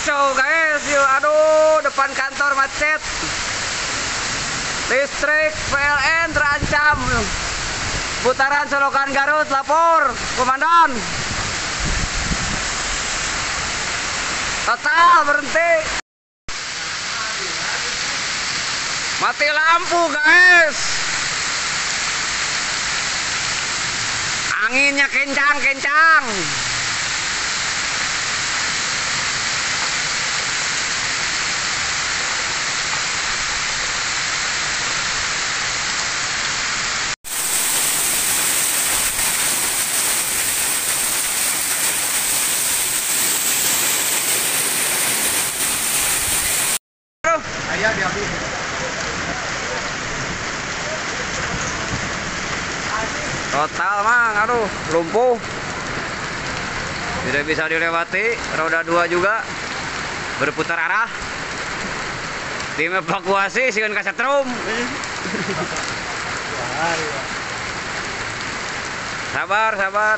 Kacau guys, yuk, aduh, depan kantor macet. Listrik PLN terancam. Putaran Selokan Garut, lapor, komandan. Total berhenti. Mati lampu guys. Anginnya kencang-kencang. Ayah diambil. Total mang, aduh, lumpuh. Tidak bisa dilewati, roda 2 juga berputar arah. Tim evakuasi sieun kasetrum. Sabar, sabar.